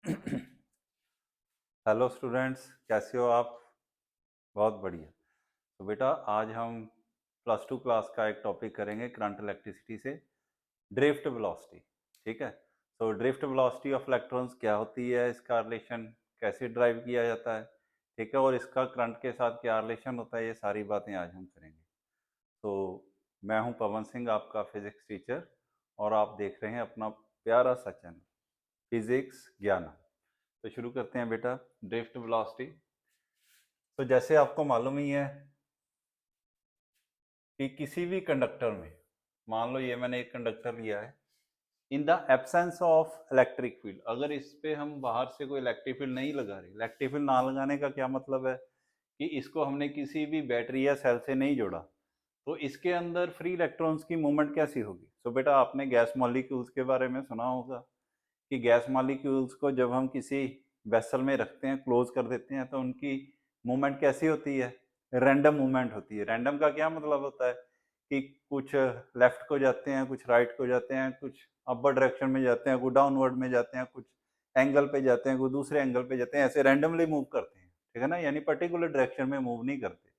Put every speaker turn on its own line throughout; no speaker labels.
Hello students, कैसे हो आप? बहुत बढ़िया। तो बेटा, आज हम प्लस टू क्लास का एक टॉपिक करेंगे करंट इलेक्ट्रिसिटी से, ड्रिफ्ट वेलोसिटी। ठीक है। तो ड्रिफ्ट वेलोसिटी ऑफ इलेक्ट्रॉन्स क्या होती है, इसका रिलेशन कैसे ड्राइव किया जाता है, ठीक है, और इसका करंट के साथ क्या रिलेशन होता है, ये सारी बातें आज हम करेंगे। तो मैं हूं पवन सिंह, आपका फिजिक्स टीचर, और आप देख रहे हैं अपना प्यारा सा चैनल फिजिक्स ज्ञान। तो शुरू करते हैं बेटा, ड्रिफ्ट वेलोसिटी। तो जैसे आपको मालूम ही है कि किसी भी कंडक्टर में, मान लो ये मैंने एक कंडक्टर लिया है, in the absence of electric field, अगर इस पे हम बाहर से कोई इलेक्ट्रिक फील्ड नहीं लगा रहे, इलेक्ट्रिक फील्ड ना लगाने का क्या मतलब है कि इसको हमने किसी भी बैटरी या सेल से नहीं जोड़ा, तो इसके अंदर फ्री इलेक्ट्रॉन्स की मूवमेंट कैसी होगी? सो बेटा, आपने गैस मॉलिक्यूल्स के बारे में सुना होगा कि गैस मॉलिक्यूल्स को जब हम किसी वेसल में रखते हैं, क्लोज कर देते हैं, तो उनकी मूवमेंट कैसी होती है? रैंडम मूवमेंट होती है। रैंडम का क्या मतलब होता है कि कुछ लेफ्ट को जाते हैं, कुछ राइट को जाते हैं, कुछ अपर डायरेक्शन में जाते हैं, कुछ डाउनवर्ड में जाते हैं, कुछ एंगल पे जाते हैं, कुछ दूसरे एंगल पे जाते हैं, ऐसे रैंडमली मूव करते हैं। ठीक है ना, यानी पर्टिकुलर डायरेक्शन में मूव नहीं करते।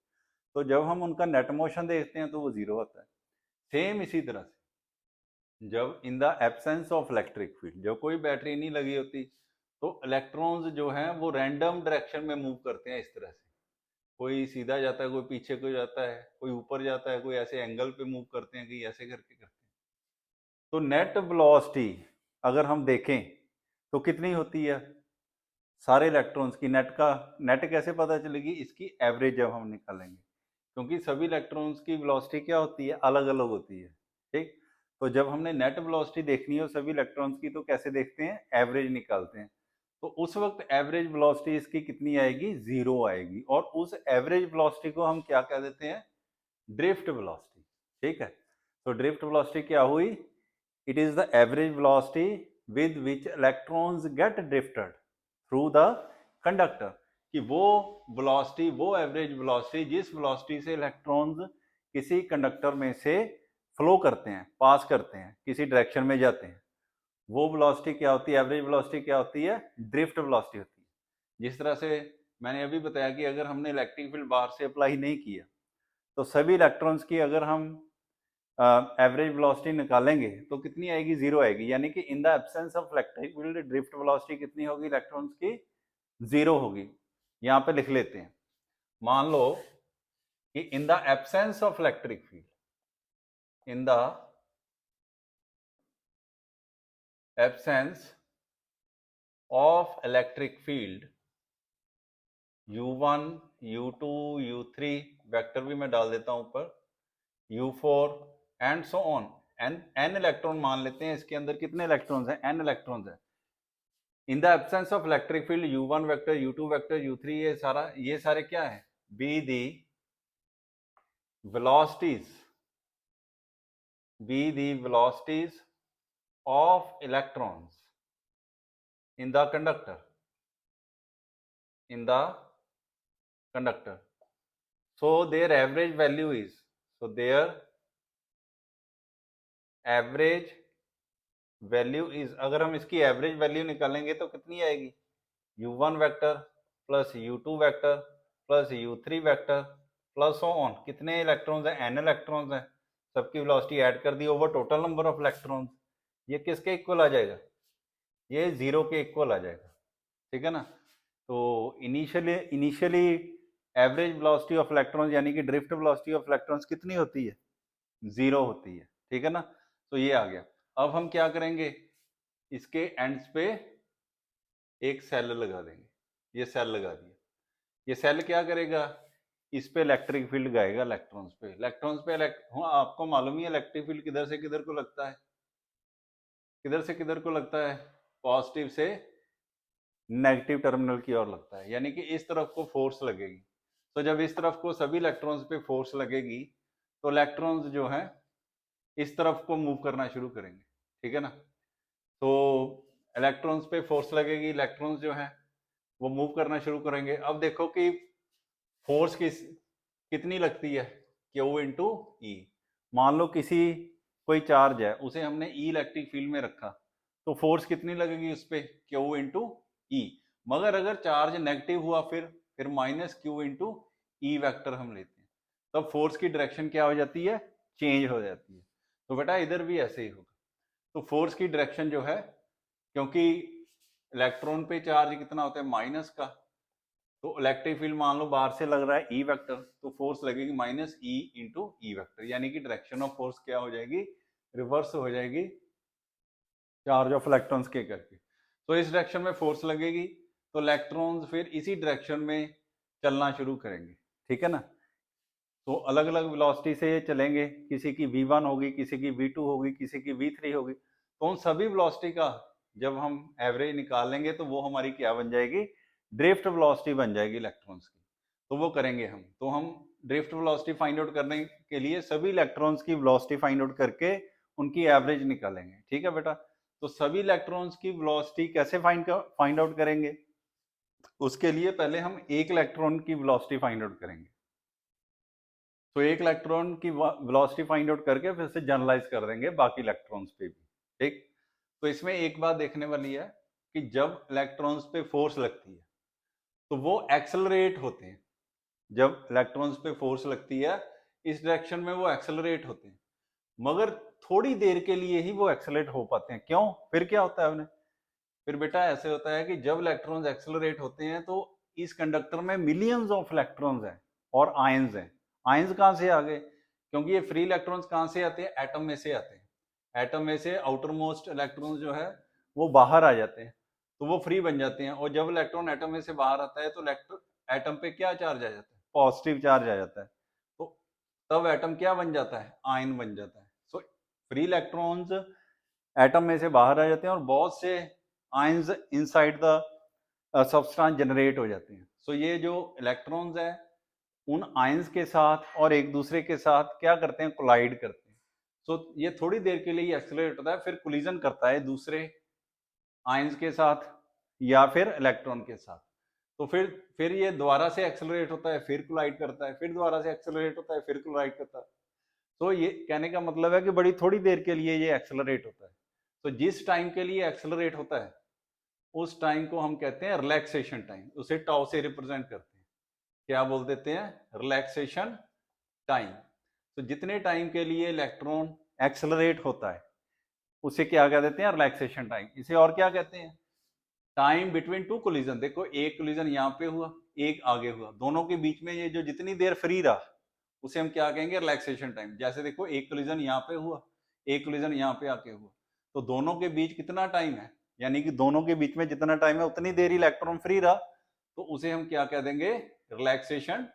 तो जब हम उनका नेट मोशन देखते हैं तो वो जीरो होता है। सेम इसी तरह से जब in the absence of electric field, जब कोई बैटरी नहीं लगी होती, तो इलेक्ट्रॉन्स जो हैं वो रैंडम डायरेक्शन में मूव करते हैं। इस तरह से कोई सीधा जाता है, कोई पीछे को जाता है, कोई ऊपर जाता है, कोई ऐसे एंगल पे मूव करते हैं, कहीं ऐसे करके करते हैं। तो नेट वेलोसिटी अगर हम देखें तो कितनी होती है सारे इलेक्ट्रॉन्स की? नेट कैसे पता चलेगी? इसकी एवरेज जब हम निकालेंगे, क्योंकि सभी इलेक्ट्रॉन्स की वेलोसिटी क्या होती है? अलग अलग होती है। ठीक। तो जब हमने नेट वेलोसिटी देखनी हो सभी इलेक्ट्रॉन्स की, तो कैसे देखते हैं? एवरेज निकालते हैं। तो उस वक्त एवरेज वेलोसिटी इसकी कितनी आएगी? जीरो आएगी। और उस एवरेज वेलोसिटी को हम क्या कह देते हैं? Drift velocity. ठीक है। तो ड्रिफ्ट वेलोसिटी क्या हुई? It is the average velocity with which electrons get drifted through the conductor. कि वो वेलोसिटी, वो एवरेज वेलोसिटी जिस वेलोसिटी से इलेक्ट्रॉन्स किसी कंडक्टर में से फ्लो करते हैं, पास करते हैं, किसी डायरेक्शन में जाते हैं, वो वेलोसिटी क्या होती है? एवरेज वेलोसिटी क्या होती है? ड्रिफ्ट वेलोसिटी होती है। जिस तरह से मैंने अभी बताया कि अगर हमने इलेक्ट्रिक फील्ड बाहर से अप्लाई नहीं किया, तो सभी इलेक्ट्रॉन्स की अगर हम एवरेज वेलोसिटी निकालेंगे तो कितनी आएगी? जीरो आएगी। यानी कि in the absence of electric field drift velocity कितनी होगी इलेक्ट्रॉन्स की? जीरो होगी। यहां पे लिख लेते हैं। मान लो कि in the absence of electric field, in the absence of electric field u1 u2 u3, vector भी मैं डाल देता हूं ऊपर, u4 and so on, n electron मान लेते हैं। इसके अंदर कितने इलेक्ट्रॉन्स हैं? n इलेक्ट्रॉन्स हैं। In the absence of electric field u1 vector, u2 vector, u3, ये सारे क्या है? Be the velocities, be the velocities of electrons in the conductor, in the conductor. So their average value is, so their average value is, अगर हम इसकी average value निकालेंगे तो कितनी आएगी? u1 vector plus u2 vector plus u3 vector plus on, कितने electrons हैं? n electrons हैं। सबकी वेलोसिटी ऐड कर दी over total number of electrons. ये किसके इक्वल आ जाएगा? ये जीरो के इक्वल आ जाएगा। ठीक है ना। तो initially average velocity of electrons यानी कि ड्रिफ्ट वेलोसिटी ऑफ इलेक्ट्रॉन्स कितनी होती है? जीरो होती है। ठीक है ना। तो ये आ गया। अब हम क्या करेंगे? इसके एंड्स पे एक सेल लगा देंगे। ये सेल लगा दिया। ये सेल क्या करेगा? इस पे इलेक्ट्रिक फील्ड गाएगा इलेक्ट्रॉन्स पे। हाँ, आपको मालूम ही है इलेक्ट्रिक फील्ड किधर से किधर को लगता है? किधर से किधर को लगता है? पॉजिटिव से नेगेटिव टर्मिनल की ओर लगता है। यानी कि इस तरफ को फोर्स लगेगी। तो जब इस तरफ को सभी इलेक्ट्रॉन्स पे फोर्स लगेगी, तो इलेक्ट्रॉन्स जो है इस तरफ को मूव करना शुरू करेंगे। ठीक है ना। तो इलेक्ट्रॉन्स पे फोर्स लगेगी, इलेक्ट्रॉन्स जो है वो मूव करना शुरू करेंगे। अब देखो कि फोर्स कितनी लगती है? क्यू इंटू ई। मान लो किसी कोई चार्ज है, उसे हमने ई इलेक्ट्रिक फील्ड में रखा, तो फोर्स कितनी लगेगी उस पर? क्यू इंटू ई, मगर अगर चार्ज नेगेटिव हुआ फिर minus Q into E vector हम लेते हैं, तब फोर्स की डायरेक्शन क्या हो जाती है, चेंज हो जाती है। तो बेटा इधर भी ऐसे ही होगा। तो फोर्स की डायरेक्शन जो है, क्योंकि इलेक्ट्रॉन पे चार्ज कितना होता है, माइनस का, तो इलेक्ट्रिक फील्ड मान लो बाहर से लग रहा है ई वेक्टर, तो फोर्स लगेगी minus E into E vector, यानी कि डायरेक्शन ऑफ फोर्स क्या हो जाएगी, रिवर्स हो जाएगी चार्ज ऑफ इलेक्ट्रॉन्स के करके। तो इस डायरेक्शन में फोर्स लगेगी, तो इलेक्ट्रॉन्स फिर इसी डायरेक्शन में चलना शुरू करेंगे, ठीक है ना। तो अलग अलग वेलोसिटी से ये चलेंगे, किसी की v1 होगी, किसी की v2 होगी, किसी की v3 होगी। तो उन सभी वेलोसिटी का जब हम एवरेज निकालेंगे तो वो हमारी क्या बन जाएगी, ड्रिफ्ट वेलोसिटी बन जाएगी इलेक्ट्रॉन्स की। तो वो करेंगे हम। तो हम ड्रिफ्ट वेलोसिटी फाइंड आउट करने के लिए सभी इलेक्ट्रॉन्स की वेलोसिटी फाइंड आउट करके उनकी एवरेज निकालेंगे, ठीक है बेटा। तो सभी इलेक्ट्रॉन्स की वेलोसिटी कैसे फाइंड आउट करेंगे, उसके लिए पहले हम एक इलेक्ट्रॉन की वेलोसिटी फाइंड आउट करेंगे। तो एक इलेक्ट्रॉन की वेलोसिटी फाइंड आउट करके फिर से जनरलाइज कर देंगे बाकी इलेक्ट्रॉन्स पे भी, ठीक। तो इसमें एक बात देखने वाली है कि जब इलेक्ट्रॉन्स पे फोर्स लगती है तो वो एक्सेलरेट होते हैं। जब इलेक्ट्रॉन्स पे फोर्स लगती है इस डायरेक्शन में वो एक्सेलरेट होते हैं, मगर थोड़ी देर के लिए ही वो एक्सेलरेट हो पाते हैं। क्यों, फिर क्या होता है उन्हें, फिर बेटा ऐसे होता है कि जब इलेक्ट्रॉन्स एक्सेलरेट होते हैं तो इस कंडक्टर में मिलियंस ऑफ इलेक्ट्रॉन्स हैं और आयंस हैं। आयंस कहाँ से आ गए, क्योंकि ये फ्री इलेक्ट्रॉन्स कहाँ से आते हैं, एटम में से आते हैं। एटम में से आउटर मोस्ट इलेक्ट्रॉन्स जो है वो बाहर आ जाते हैं, तो वो फ्री बन जाते हैं। और जब इलेक्ट्रॉन एटम में से बाहर आता है तो एटम पे क्या चार्ज आ जाता है, पॉजिटिव चार्ज आ जाता है। तो तब एटम क्या बन जाता है, आयन बन जाता है। सो फ्री इलेक्ट्रॉन्स एटम में से बाहर आ जाते हैं और बहुत से ions inside the substance generate हो जाते हैं। सो ये जो इलेक्ट्रॉन्स है उन आयंस के साथ और एक दूसरे के साथ क्या करते हैं, कोलाइड करते हैं। सो ये थोड़ी देर के लिए एक्सेलरेट होता है, फिर कोलिजन करता है दूसरे आयंस के साथ या फिर इलेक्ट्रॉन के साथ। तो फिर ये दोबारा से एक्सेलरेट होता है, फिर कोलाइड करता है, फिर दोबारा से एक्सेलरेट होता है, फिर कोलाइड करता है। तो ये कहने का मतलब है कि बड़ी थोड़ी देर के लिए ये एक्सेलरेट होता है। तो जिस टाइम के लिए एक्सेलरेट होता है उस टाइम को हम कहते हैं रिलैक्सेशन टाइम, उसे टाउ से रिप्रेजेंट करते हैं। क्या बोल देते हैं, रिलैक्सेशन टाइम। तो जितने टाइम के लिए इलेक्ट्रॉन एक्सेलरेट होता है उसे क्या कह देते हैं, रिलैक्सेशन टाइम। इसे और क्या कहते हैं, टाइम बिटवीन टू कोलिजन। देखो एक कोलिजन यहाँ पे हुआ, एक आगे हुआ, दोनों के बीच में ये जो जितनी देर फ्री रहा उसे हम क्या कहेंगे, रिलैक्सेशन टाइम। जैसे देखो एक कोलिजन यहाँ पे हुआ, एक कोलिजन यहाँ पे आके हुआ, तो दोनों के बीच कितना टाइम है, यानी कि दोनों के बीच में जितना टाइम है उतनी देर इलेक्ट्रॉन फ्री रहा, तो उसे हम क्या कह देंगे, रिलैक्सेशन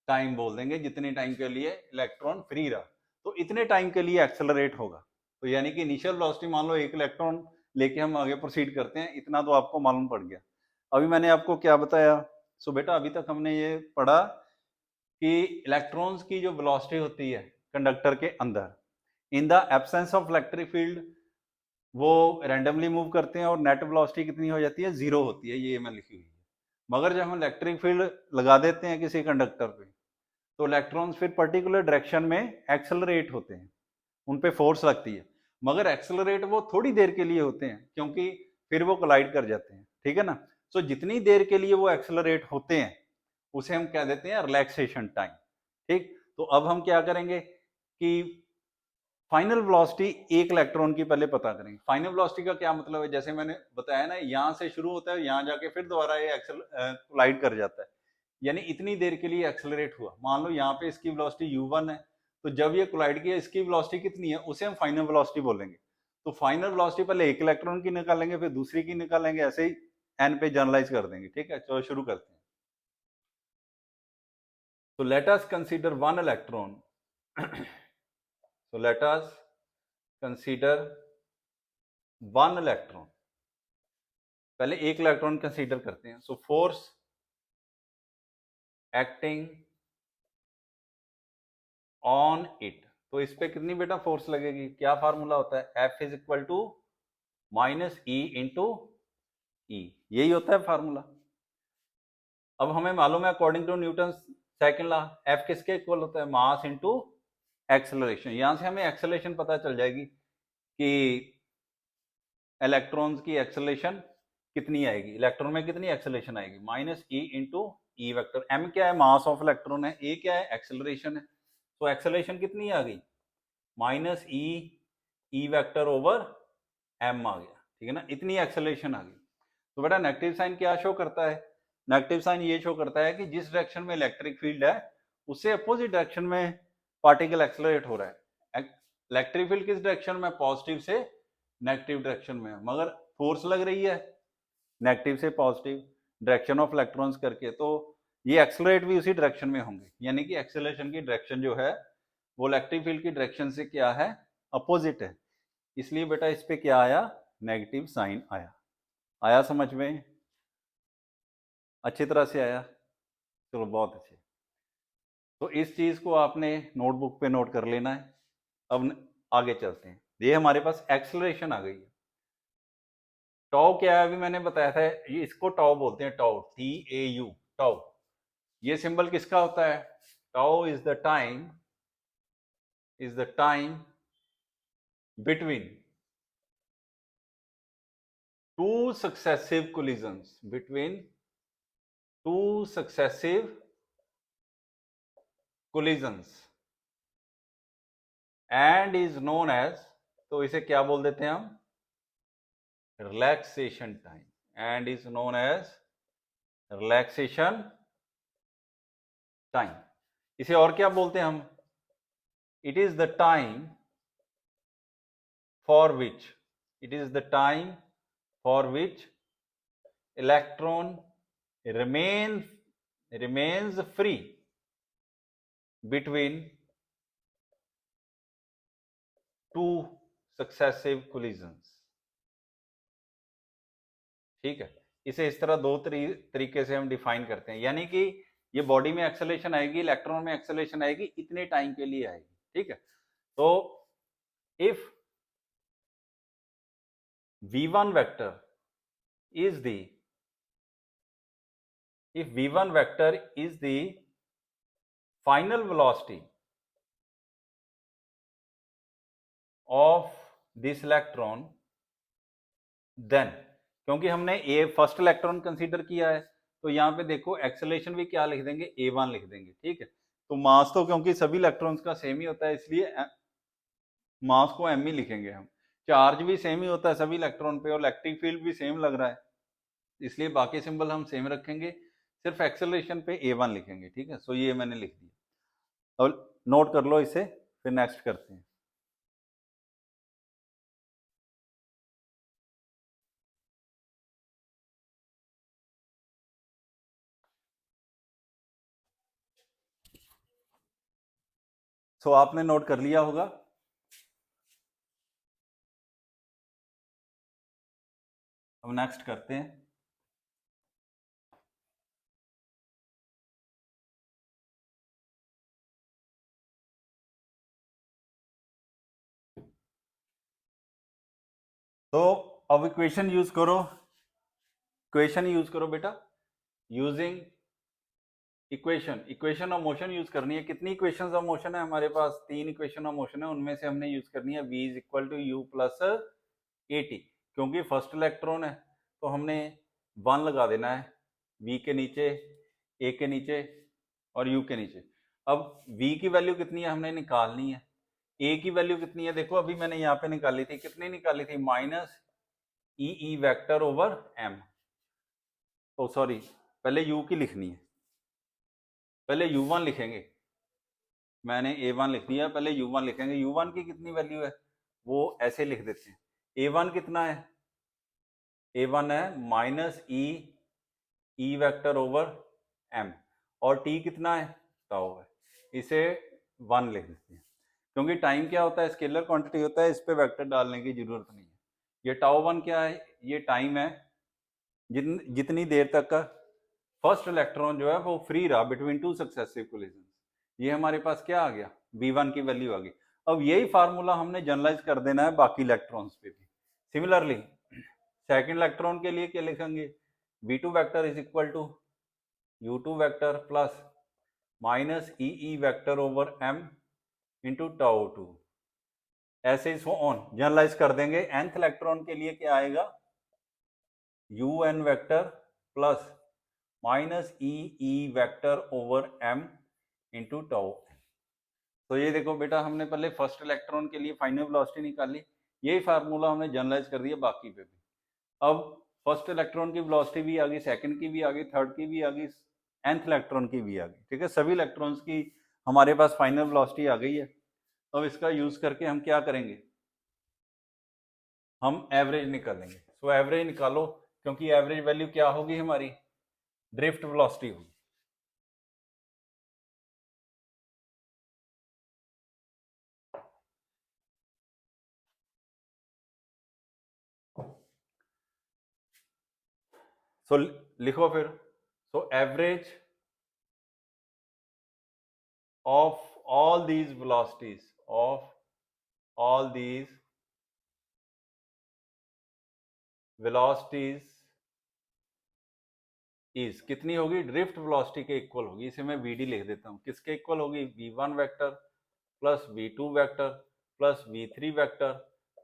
टाइम बोल देंगे। जितने टाइम के लिए इलेक्ट्रॉन फ्री रहा तो इतने टाइम के लिए एक्सेलरेट होगा। तो यानी कि इनिशियल वेलोसिटी मान लो एक इलेक्ट्रॉन लेके हम आगे प्रोसीड करते हैं, इतना तो आपको मालूम पड़ गया। अभी मैंने आपको क्या बताया, सो बेटा अभी तक हमने ये पढ़ा कि इलेक्ट्रॉन्स की जो वेलोसिटी होती है कंडक्टर के अंदर, in the absence of electric field वो रैंडमली मूव करते हैं और नेट वेलोसिटी कितनी हो जाती है, जीरो होती है, ये मैं लिखी हुई है। मगर जब हम इलेक्ट्रिक फील्ड लगा देते हैं किसी कंडक्टर पे तो इलेक्ट्रॉन्स फिर पर्टिकुलर डायरेक्शन में एक्सेलरेट होते हैं, उन पे फोर्स लगती है, मगर एक्सेलरेट वो थोड़ी देर के लिए होते हैं क्योंकि फिर वो कोलाइड कर जाते हैं, ठीक है ना। सो जितनी देर के लिए वो एक्सेलरेट होते हैं उसे हम कह देते हैं रिलैक्सेशन टाइम, ठीक। तो अब हम क्या करेंगे कि फाइनल वेलोसिटी एक इलेक्ट्रॉन की पहले पता करेंगे। फाइनल वेलोसिटी का क्या मतलब है, जैसे मैंने बताया ना, यहां से शुरू होता है, यहां जाके फिर दोबारा ये कोलाइड कर जाता है, यानी इतनी देर के लिए एक्सेलरेट हुआ। मान लो यहाँ पे इसकी वेलोसिटी u1 है, तो जब ये कोलाइड किया इसकी वेलोसिटी कितनी है उसे हम फाइनल वेलोसिटी बोलेंगे। तो फाइनल वेलोसिटी पहले एक इलेक्ट्रॉन की निकालेंगे, फिर दूसरी की निकालेंगे, ऐसे ही n पे जनरलाइज कर देंगे, ठीक है। चलो शुरू करते हैं। तो let us consider one electron so let us consider one electron। पहले एक इलेक्ट्रॉन कंसीडर करते हैं। So force acting on it, तो इस पे कितनी बेटा फोर्स लगेगी, क्या फार्मूला होता है, F is equal to minus E into E, यही होता है फार्मूला। अब हमें मालूम है according to Newton second law F किसके इक्वल होता है, मास इंटू एक्सेलरेशन। यहां से हमें एक्सेलरेशन पता चल जाएगी कि इलेक्ट्रॉन्स की एक्सेलरेशन कितनी आएगी, इलेक्ट्रॉन में कितनी एक्सेलरेशन आएगी, minus E into E vector. M क्या है, मास ऑफ इलेक्ट्रॉन है, ए क्या है, एक्सेलरेशन है। तो एक्सेलरेशन कितनी आ गई, माइनस ई ई वैक्टर ओवर एम आ गया, ठीक है ना, इतनी एक्सेलरेशन आ गई। तो बेटा नेगेटिव साइन क्या शो करता है, नेगेटिव साइन ये शो करता है कि जिस डायरेक्शन में इलेक्ट्रिक फील्ड है उससे अपोजिट डायरेक्शन में पार्टिकल एक्सेलरेट हो रहा है। इलेक्ट्रिक फील्ड किस डायरेक्शन में, पॉजिटिव से नेगेटिव डायरेक्शन में, मगर फोर्स लग रही है नेगेटिव से पॉजिटिव डायरेक्शन ऑफ इलेक्ट्रॉन्स करके, तो ये एक्सेलरेट भी उसी डायरेक्शन में होंगे, यानी कि एक्सेलरेशन की डायरेक्शन जो है वो इलेक्ट्रिक फील्ड की डायरेक्शन से क्या है, अपोजिट है। इसलिए बेटा इस पे क्या आया, नेगेटिव साइन आया। आया समझ में, अच्छी तरह से आया, चलो बहुत अच्छे। तो इस चीज को आपने नोटबुक पे नोट कर लेना है। अब आगे चलते हैं, ये हमारे पास एक्सेलरेशन आ गई है। टाउ क्या है, अभी मैंने बताया था, ये इसको टाउ बोलते हैं, टाउ, TAU, टाउ। ये सिंबल किसका होता है, tau is the time, is the time between two successive collisions, between two successive collisions and is known as, तो इसे क्या बोल देते हैं हम, relaxation time, and is known as relaxation time. इसे और क्या बोलते हैं हम, it is the time for which, it is the time for which electron remains free between two successive collisions। ठीक है, इसे इस तरह दो तरीके से हम डिफाइन करते हैं, यानी कि ये बॉडी में एक्सेलरेशन आएगी, इलेक्ट्रॉन में एक्सेलरेशन आएगी, इतने टाइम के लिए आएगी, ठीक है। तो if v1 vector is the, if v1 vector is the final velocity of this electron, then, क्योंकि हमने ए फर्स्ट इलेक्ट्रॉन कंसीडर किया है, तो यहाँ पे देखो एक्सेलरेशन भी क्या लिख देंगे, a1 लिख देंगे, ठीक है। तो मास तो क्योंकि सभी इलेक्ट्रॉन्स का सेम ही होता है, इसलिए मास को m ही लिखेंगे हम। चार्ज भी सेम ही होता है सभी इलेक्ट्रॉन पे, और इलेक्ट्रिक फील्ड भी सेम लग रहा है, इसलिए बाकी सिंबल हम सेम रखेंगे, सिर्फ एक्सेलरेशन पे a1 लिखेंगे, ठीक है। सो ये मैंने लिख दिया, अब नोट कर लो इसे, फिर नेक्स्ट करते हैं। सो आपने नोट कर लिया होगा। अब नेक्स्ट करते हैं। तो अब इक्वेशन यूज करो, इक्वेशन यूज करो बेटा, using equation of motion use करनी है। कितनी इक्वेशन ऑफ मोशन है हमारे पास, 3 इक्वेशन ऑफ मोशन है, उनमें से हमने यूज करनी है v is equal to u plus at, क्योंकि फर्स्ट इलेक्ट्रॉन है तो हमने 1 लगा देना है v के नीचे, a के नीचे और u के नीचे। अब v की वैल्यू कितनी है हमने निकालनी है, a की वैल्यू कितनी है, देखो अभी मैंने यहाँ पे निकाली थी, कितनी निकाली थी, minus e vector over m। ओ सॉरी, पहले u की लिखनी है, पहले u1 लिखेंगे, मैंने a1 लिख दिया, पहले u1 लिखेंगे। u1 की कितनी वैल्यू है, वो ऐसे लिख देते हैं, a1 कितना है, a1 है minus e vector over m, और t कितना है, टाउ है, इसे 1 लिख देते हैं, क्योंकि टाइम क्या होता है, स्केलर क्वांटिटी होता है, इस पे वेक्टर डालने की जरूरत नहीं है। ये टाउ 1 क्या है, ये टाइम है जितनी देर तक का फर्स्ट इलेक्ट्रॉन जो है वो फ्री रहा बिटवीन टू सक्सेसिव कोलिजन। ये हमारे पास क्या आ गया, v1 की वैल्यू आ गई। अब यही फार्मूला हमने जनरलाइज कर देना है बाकी इलेक्ट्रॉन्स पे भी। सिमिलरली सेकंड इलेक्ट्रॉन के लिए क्या लिखेंगे, v2 vector is equal to u2 vector plus minus e vector over m into tau 2, ऐसे ही सो ऑन जनरलाइज कर देंगे। nth इलेक्ट्रॉन के लिए क्या आएगा, u n vector plus minus e vector over m into tau. तो ये देखो बेटा, हमने पहले फर्स्ट इलेक्ट्रॉन के लिए फाइनल वेलोसिटी निकाली, यही फार्मूला हमने जनरलाइज कर दिया बाकी पे भी। अब फर्स्ट इलेक्ट्रॉन की वेलोसिटी भी आ गई, सेकंड की भी आ गई, थर्ड की भी आ गई, nth इलेक्ट्रॉन की भी आ गई। ठीक है, सभी इलेक्ट्रॉन्स की हमारे पास फाइनल वेलोसिटी आ गई है। अब इसका यूज करके हम क्या करेंगे, हम एवरेज निकालेंगे। सो एवरेज निकालो, क्योंकि एवरेज वैल्यू क्या होगी हमारी, ड्रिफ्ट वेलोसिटी होगी। सो लिखो फिर, so average of all these velocities, of all these velocities is कितनी होगी, ड्रिफ्ट वेलोसिटी के इक्वल होगी। इसे मैं vd लिख देता हूँ। किसके इक्वल होगी, v1 vector plus v2 vector plus v3 vector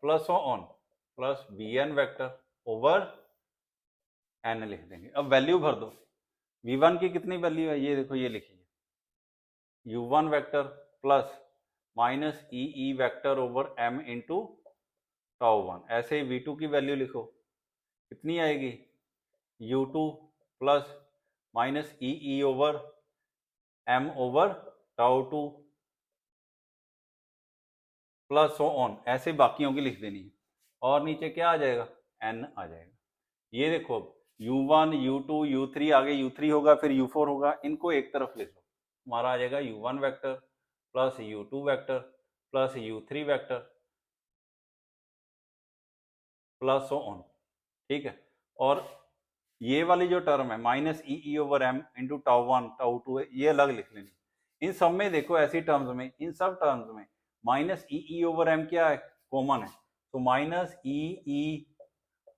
plus on plus vn vector over n लिख देंगे। अब वैल्यू भर दो। v1 की कितनी वैल्यू है, ये देखो, ये लिखिए u1 vector plus minus e vector over m into tau one. ऐसे ही v2 की वैल्यू लिखो, कितनी आएगी, u2 plus minus e over m over tau two plus on, ऐसे बाकियों की लिख देनी है। और नीचे क्या आ जाएगा, n आ जाएगा। ये देखो, u1 u2 u3 आगे u3 होगा, फिर u4 होगा, इनको एक तरफ लिख लो। हमारा आ जाएगा u1 vector plus u2 vector plus u3 vector plus on. ठीक है, और ये वाली जो टर्म है minus e over m into tau one tau two है, ये अलग लिख लेनी। इन सब में देखो, ऐसी टर्म्स में, इन सब टर्म्स में माइनस ई ओवर एम क्या है, कॉमन है। तो माइनस ई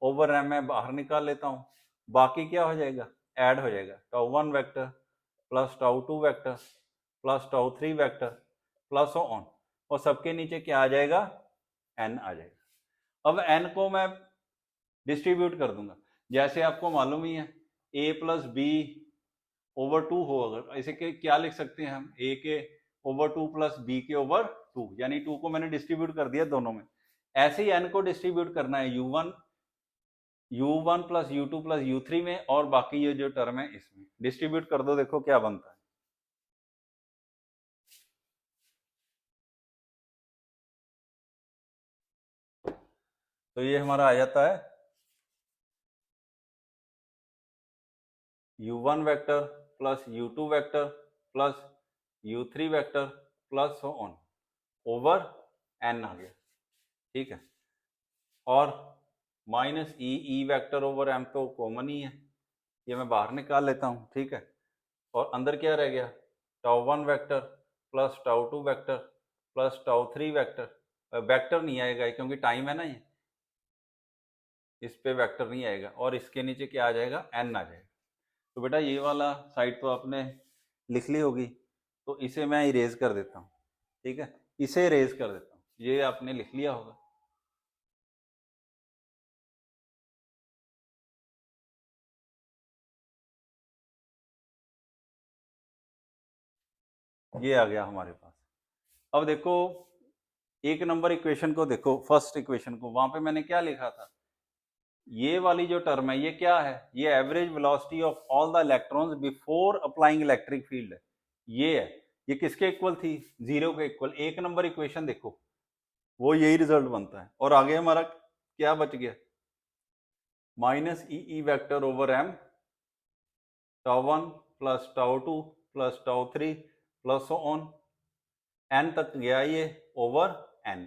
ओवर एम मैं बाहर निकाल लेता हूँ, बाकी क्या हो जाएगा, ऐड हो जाएगा। Tau one vector plus tau two vector plus tau three vector plus on, और सबके नीचे क्या आ जाएगा, एन आ जाएगा। अब एन को मैं डिस्ट्रीब्यूट कर दूंगा, जैसे आपको मालूम ही है, a plus b over two हो, अगर इसे क्या लिख सकते हैं हम, a के ओवर टू प्लस बी के ओवर टू, यानी टू को मैंने डिस्ट्रीब्यूट कर दिया दोनों में। ऐसे ही n को डिस्ट्रीब्यूट करना है u1 plus u2 plus u3 में, और बाकी ये जो टर्म है इसमें डिस्ट्रीब्यूट कर दो, देखो क्या बनता है। तो ये हमारा आ जाता है u1 vector plus u2 vector plus u3 vector plus on over n आ गया। ठीक है, और minus e vector over m तो कॉमन ही है, ये मैं बाहर निकाल लेता हूँ। ठीक है, और अंदर क्या रह गया, tau one vector plus tau two vector plus tau three vector. Vector नहीं आएगा क्योंकि टाइम है ना, ये इस पे वेक्टर नहीं आएगा, और इसके नीचे क्या आ जाएगा, एन आ जाएगा। तो बेटा ये वाला साइड तो आपने लिख ली होगी, तो इसे मैं इरेज कर देता हूँ। ठीक है, इसे इरेज कर देता हूँ, ये आपने लिख लिया होगा। ये आ गया हमारे पास। अब देखो, एक नंबर इक्वेशन को देखो, फर्स्ट इक्वेशन को, वहां पे मैंने क्या लिखा था, ये वाली जो टर्म है ये क्या है, ये average velocity of all the electrons before applying electric field है। ये है, ये किसके इक्वल थी, जीरो के इक्वल। एक नंबर इक्वेशन देखो, वो यही रिजल्ट बनता है। और आगे हमारा क्या बच गया, minus e vector over m tau one plus tau two plus tau three plus on n तक गया ये ओवर एन।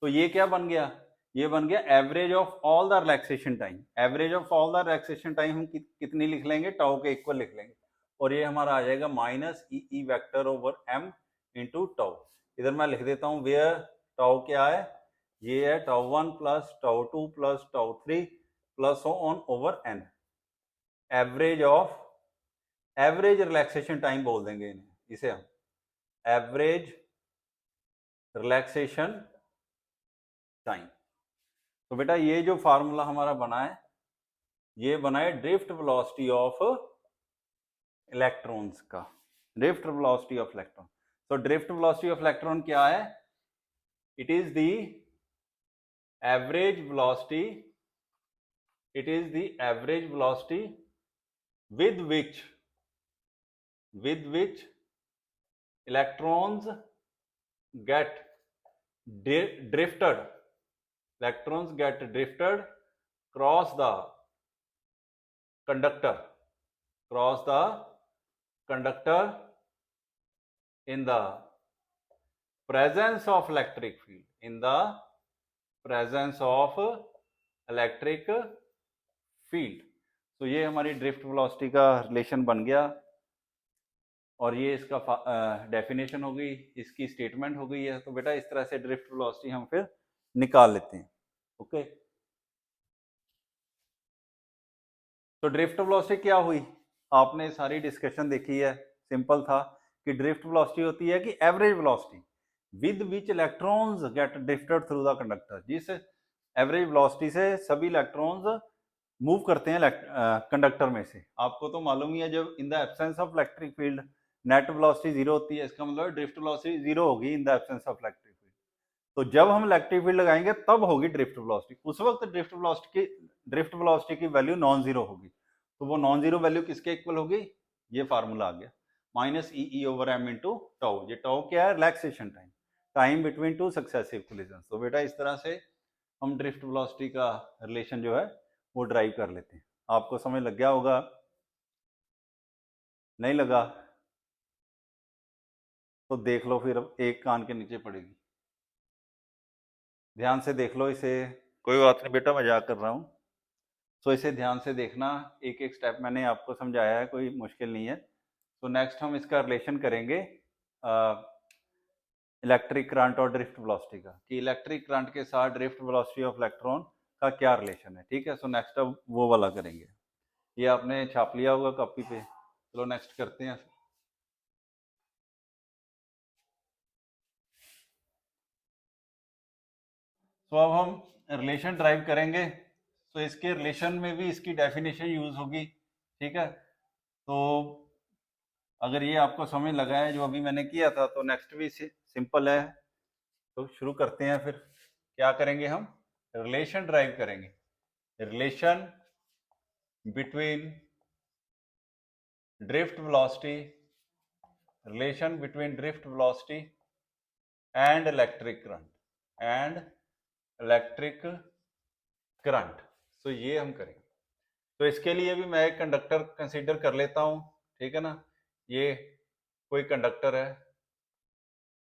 तो ये क्या बन गया, ये बन गया average of all the relaxation time. Average of all the relaxation time हम कितनी लिख लेंगे, टाउ के इक्वल लिख लेंगे, और ये हमारा आ जाएगा minus e vector over m into tau. इधर मैं लिख देता हूँ वेयर टाउ क्या है, ये है tau one plus tau two plus tau three plus on over n. Average relaxation time बोल देंगे इन्हें, इसे हम एवरेज रिलैक्सेशन टाइम। तो बेटा ये जो फार्मूला हमारा बना है, ये बना है ड्रिफ्ट वेलोसिटी ऑफ इलेक्ट्रॉन्स का, ड्रिफ्ट वेलोसिटी ऑफ इलेक्ट्रॉन। तो ड्रिफ्ट वेलोसिटी ऑफ इलेक्ट्रॉन क्या है? It is the average velocity, it is the average velocity with which electrons get drifted, electrons get drifted cross the conductor, cross the conductor in the presence of electric field, in the presence of electric field। तो ये हमारी drift velocity का relation बन गया, और ये इसका definition हो गई, इसकी स्टेटमेंट हो गई है। तो बेटा इस तरह से ड्रिफ्ट वेलोसिटी हम फिर निकाल लेते हैं। ओके, तो ड्रिफ्ट वेलोसिटी क्या हुई? आपने सारी डिस्कशन देखी है, सिंपल था कि ड्रिफ्ट वेलोसिटी होती है कि average velocity with which electrons get drifted through the conductor, जिस एवरेज वेलोसिटी से सभी इलेक्ट्रॉन्स मूव करते हैं कंडक्टर में से। आपको तो मालूम ही है, जब in the absence of electric field net velocity zero होती है, इसका मतलब ड्रिफ्ट वेलोसिटी जीरो होगी in the absence of electric field. तो जब हम इलेक्ट्रिक फील्ड लगाएंगे तब होगी ड्रिफ्ट वेलोसिटी, उस वक्त ड्रिफ्ट वेलोसिटी की वैल्यू नॉन जीरो होगी। तो वो नॉन जीरो वैल्यू किसके इक्वल होगी? ये फार्मूला आ गया, minus e over m into tau. ये टाउ क्या है? Relaxation time, time between two successive collision. तो बेटा इस तरह से हम ड्रिफ्ट वेलोसिटी का रिलेशन जो है वो ड्राइव कर लेते हैं। आपको समझ लग गया होगा? नहीं लगा तो देख लो, फिर एक कान के नीचे पड़ेगी। ध्यान से देख लो इसे, कोई बात नहीं बेटा, मजाक कर रहा हूँ। तो इसे ध्यान से देखना, एक एक स्टेप मैंने आपको समझाया है, कोई मुश्किल नहीं है। तो नेक्स्ट हम इसका रिलेशन करेंगे इलेक्ट्रिक करंट और ड्रिफ्ट वेलोसिटी का, कि इलेक्ट्रिक करंट के साथ ड्रिफ्ट वेलोसिटी ऑफ इलेक्ट्रॉन का क्या रिलेशन है। ठीक है, सो नेक्स्ट अब वो वाला करेंगे। ये आपने छाप लिया होगा कॉपी पे। चलो नेक्स्ट करते हैं। तो अब हम रिलेशन ड्राइव करेंगे, तो इसके रिलेशन में भी इसकी डेफिनेशन यूज होगी। ठीक है, तो अगर ये आपको समझ लगा है जो अभी मैंने किया था, तो नेक्स्ट भी सिंपल है। तो शुरू करते हैं। फिर क्या करेंगे? हम रिलेशन ड्राइव करेंगे, relation between drift velocity, relation between drift velocity and electric current, and electric current. तो ये हम करेंगे। तो इसके लिए भी मैं एक कंडक्टर कंसीडर कर लेता हूं। ठीक है ना, ये कोई कंडक्टर है,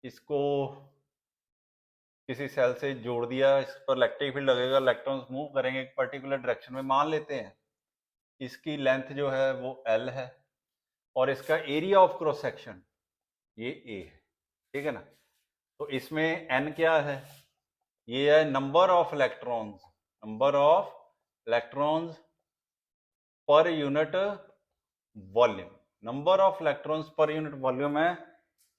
इसको किसी सेल से जोड़ दिया, इस पर इलेक्ट्रिक फील्ड लगेगा, इलेक्ट्रॉन्स मूव करेंगे एक पर्टिकुलर डायरेक्शन में। मान लेते हैं इसकी लेंथ जो है वो L है, और इसका एरिया ऑफ क्रॉस सेक्शन ये A है। ठीक है ना, तो इसमें N क्या है? ये है number of electrons, number of electrons per unit volume, number of electrons per unit volume है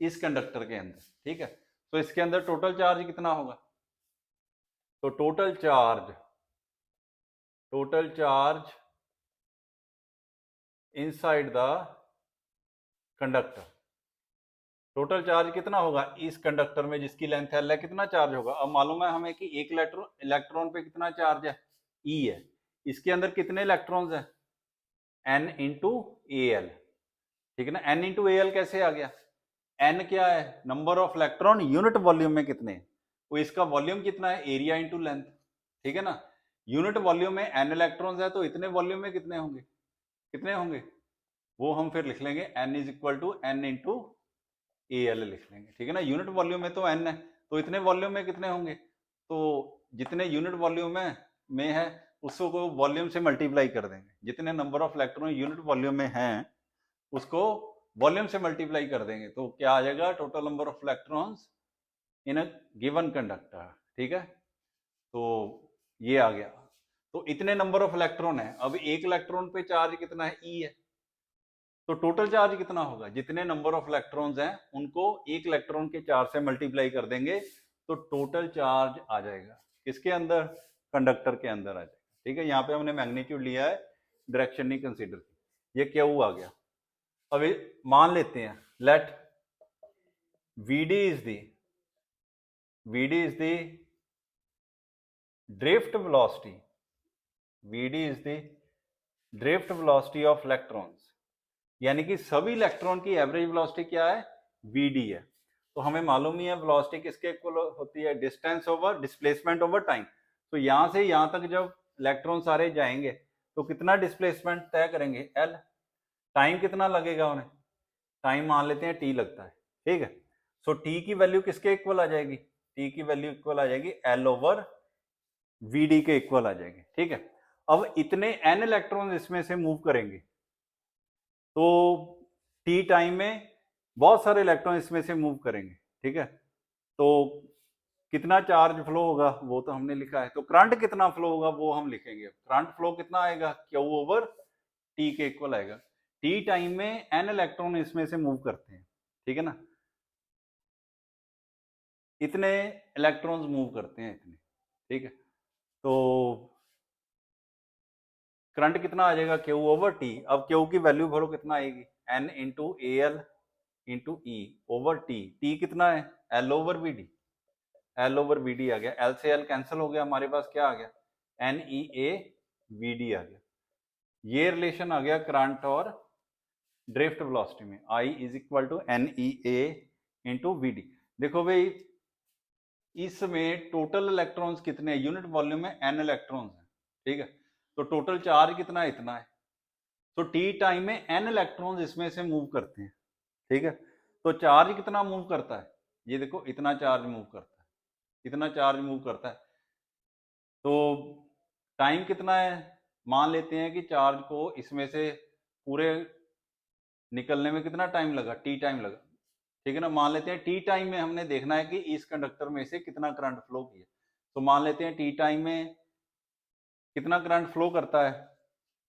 इस कंडक्टर के अंदर। ठीक है, तो इसके अंदर टोटल चार्ज कितना होगा? तो total charge inside the conductor, total charge कितना होगा इस कंडक्टर में जिसकी लेंथ L है? कितना चार्ज होगा? अब मालूम है हमें कि एक इलेक्ट्रॉन पे कितना चार्ज है? E है। इसके अंदर कितने इलेक्ट्रॉन्स है? N into AL। ठीक है ना, N इंटू AL कैसे आ गया? N क्या है? Number of electron unit volume में कितने, तो इसका वॉल्यूम कितना है? Area into length. ठीक है ना, यूनिट वॉल्यूम में N इलेक्ट्रॉन्स है, तो इतने वॉल्यूम में कितने होंगे? कितने होंगे वो हम फिर लिख लेंगे, N is equal to N into AL लिख लेंगे। ठीक है ना, यूनिट वॉल्यूम में तो N है, तो इतने वॉल्यूम में कितने होंगे? तो जितने यूनिट वॉल्यूम में है उसको वॉल्यूम से मल्टीप्लाई कर देंगे। जितने number of electron unit volume में हैं उसको वॉल्यूम से मल्टीप्लाई कर देंगे, तो क्या आ जाएगा? Total number of electrons in a given conductor. ठीक है, तो ये आ गया। तो इतने नंबर ऑफ इलेक्ट्रॉन है। अब एक इलेक्ट्रॉन पे चार्ज कितना है? E है। तो टोटल चार्ज कितना होगा? जितने नंबर ऑफ इलेक्ट्रॉन्स हैं उनको एक इलेक्ट्रॉन के चार्ज से मल्टीप्लाई कर देंगे, तो टोटल चार्ज आ जाएगा किसके अंदर? कंडक्टर के अंदर आ जाएगा। ठीक है, यहाँ पे हमने मैग्नीट्यूड लिया है डायरेक्शन नहीं कंसीडर की, ये क्यू आ गया। अब मान लेते हैं let VD is the drift velocity, VD is the drift velocity of electrons, यानी कि सभी इलेक्ट्रॉन की एवरेज वेलोसिटी क्या है, VD है। तो हमें मालूम ही है वेलोसिटी किसके इक्वल होती है, distance over displacement over time. तो यहां से यहां तक जब इलेक्ट्रॉन सारे जाएंगे तो कितना डिस्प्लेसमेंट तय करेंगे, L। टाइम कितना लगेगा उन्हें, टाइम मान लेते हैं T लगता है, ठीक है। सो T की वैल्यू किसके इक्वल आ जाएगी, T की वैल्यू इक्वल आ जाएगी L ओवर VD के इक्वल आ जाएगी, ठीक है। अब इतने N इलेक्ट्रॉन इसमें से मूव करेंगे तो T टाइम में बहुत सारे इलेक्ट्रॉन इसमें से मूव करेंगे, ठीक है। तो कितना चार्ज फ्लो होगा वो तो हमने लिखा है, तो करंट कितना फ्लो होगा वो हम लिखेंगे। करंट फ्लो कितना आएगा, Q ओवर T के इक्वल आएगा। T टाइम में N इलेक्ट्रॉन इसमें से मूव करते हैं, ठीक है ना, इतने इलेक्ट्रॉन्स मूव करते हैं इतने, ठीक है। तो करंट कितना आ जाएगा, Q ओवर T। अब Q की वैल्यू भरो कितना आएगी, N into AL into E over T कितना है, L over VD, L over VD आ गया, L से L कैंसिल हो गया, हमारे पास क्या आ गया, NEA VD आ गया। ये रिलेशन आ गया करंट और ड्रिफ्ट वेलोसिटी में, I is equal to NEA into VD। देखो भाई इसमें टोटल इलेक्ट्रॉन्स कितने हैं, यूनिट वॉल्यूम में N इलेक्ट्रॉन्स हैं, ठीक है। तो टोटल चार्ज कितना है, इतना है। तो T टाइम में N इलेक्ट्रॉन्स इसमें से मूव करते हैं, ठीक है। तो चार्ज कितना मूव करता है, ये देखो इतना चार्ज मूव करता है, इतना चार्ज मूव करता है। तो टाइम कितना है, मान लेते हैं कि चार्ज को इसमें से पूरे निकलने में कितना टाइम लगा, T टाइम लगा, ठीक है ना। मान लेते हैं T टाइम में हमने देखना है कि इस कंडक्टर में से कितना करंट फ्लो किया। तो मान लेते हैं T टाइम में कितना करंट फ्लो करता है,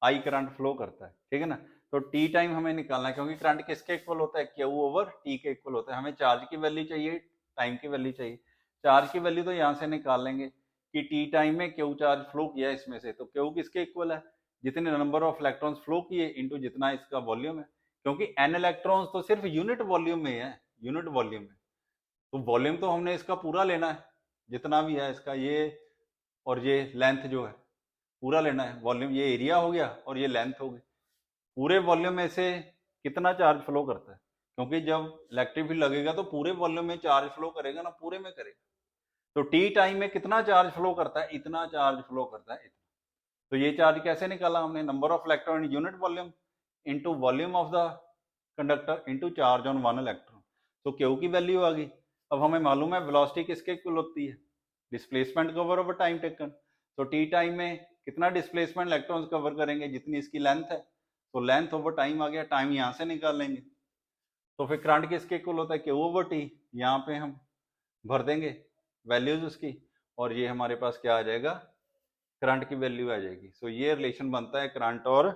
I करंट फ्लो करता है, ठीक है ना। तो T टाइम हमें निकालना है, क्योंकि करंट किसके इक्वल होता है, Q ओवर T के इक्वल होता है। हमें चार्ज की वैल्यू चाहिए, टाइम की वैल्यू चाहिए। चार्ज की वैल्यू तो यहाँ से निकाल लेंगे कि T टाइम में Q चार्ज फ्लो किया इसमें से, तो Q किसके इक्वल है, जितने नंबर ऑफ इलेक्ट्रॉन्स फ्लो किए इंटू जितना इसका वॉल्यूम है, क्योंकि N इलेक्ट्रॉन्स तो सिर्फ यूनिट वॉल्यूम में है, यूनिट वॉल्यूम में। तो वॉल्यूम तो हमने इसका पूरा लेना है, जितना भी है इसका, ये और ये लेंथ जो है पूरा लेना है। वॉल्यूम ये एरिया हो गया और ये लेंथ हो गई। पूरे वॉल्यूम में से कितना चार्ज फ्लो करता है, क्योंकि जब इलेक्ट्रिक फील्ड लगेगा तो पूरे वॉल्यूम में चार्ज फ्लो करेगा ना, पूरे में करेगा। तो T टाइम में कितना चार्ज फ्लो करता है, इतना चार्ज फ्लो करता है, इतना। तो ये चार्ज कैसे निकाला हमने, number of electron in unit volume into volume of the conductor into charge on one electron. तो Q की वैल्यू आ गई। अब हमें मालूम है वेलोसिटी किसके इक्वल होती है, displacement cover over time taken. तो T टाइम में कितना डिस्प्लेसमेंट इलेक्ट्रॉन्स कवर करेंगे, जितनी इसकी लेंथ है। तो लेंथ ओवर टाइम आ गया, टाइम यहाँ से निकाल लेंगे। तो फिर करंट किसके इक्वल होता है, Q ओवर T। यहाँ पे हम भर देंगे वैल्यूज उसकी, और ये हमारे पास क्या आ जाएगा, करंट की वैल्यू आ जाएगी। सो ये रिलेशन बनता है करंट और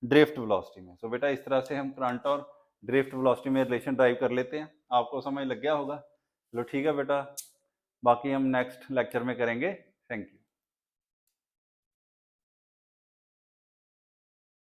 ड्रिफ्ट वेलोसिटी में। सो बेटा इस तरह से हम करंट और ड्रिफ्ट वेलोसिटी में रिलेशन ड्राइव कर लेते हैं। आपको समझ लग गया होगा, चलो ठीक है बेटा, बाकी हम नेक्स्ट लेक्चर में करेंगे। Thank you.